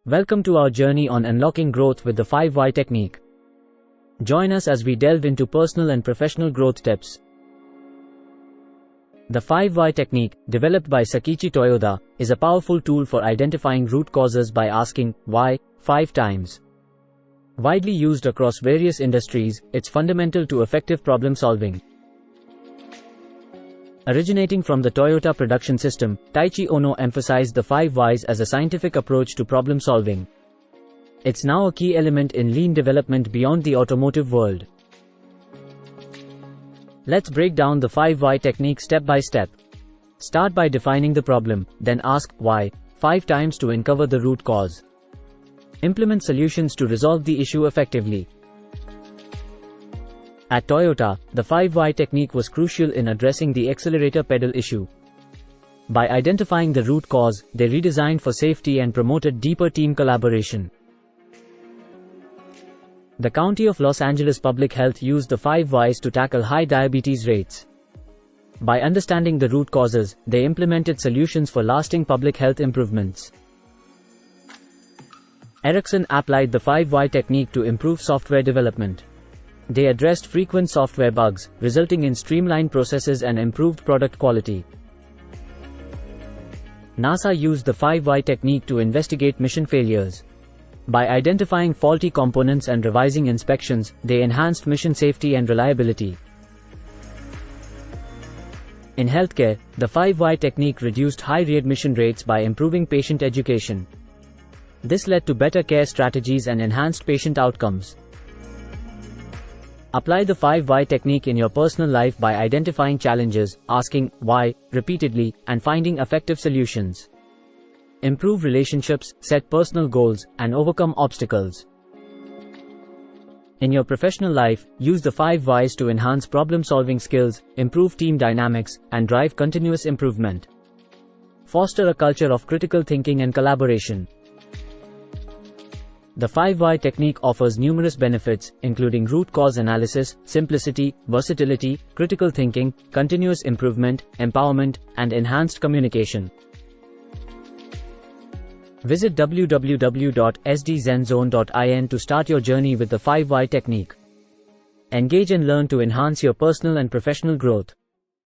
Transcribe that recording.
Welcome to our journey on unlocking growth with the 5Y technique. Join us as we delve into personal and professional growth tips. The 5Y technique, developed by Sakichi Toyoda, is a powerful tool for identifying root causes by asking why 5 times. Widely used across various industries, it's fundamental to effective problem solving. Originating from the Toyota production system, Taichi Ohno emphasized the 5 Whys as a scientific approach to problem solving. It's now a key element in lean development beyond the automotive world. Let's break down the 5 Why technique step by step. Start by defining the problem, then ask why 5 times to uncover the root cause. Implement solutions to resolve the issue effectively. At Toyota, the 5Y technique was crucial in addressing the accelerator pedal issue. By identifying the root cause, they redesigned for safety and promoted deeper team collaboration. The County of Los Angeles Public Health used the 5Ys to tackle high diabetes rates. By understanding the root causes, they implemented solutions for lasting public health improvements. Ericsson applied the 5Y technique to improve software development. They addressed frequent software bugs, resulting in streamlined processes and improved product quality. NASA used the 5Y technique to investigate mission failures. By identifying faulty components and revising inspections, they enhanced mission safety and reliability. In healthcare, the 5Y technique reduced high readmission rates by improving patient education. This led to better care strategies and enhanced patient outcomes. Apply the 5Y technique in your personal life by identifying challenges, asking why repeatedly, and finding effective solutions. Improve relationships, set personal goals, and overcome obstacles. In your professional life, use the 5Ys to enhance problem-solving skills, improve team dynamics, and drive continuous improvement. Foster a culture of critical thinking and collaboration. The 5Y technique offers numerous benefits, including root cause analysis, simplicity, versatility, critical thinking, continuous improvement, empowerment, and enhanced communication. Visit www.sdzenzone.in to start your journey with the 5Y technique. Engage and learn to enhance your personal and professional growth.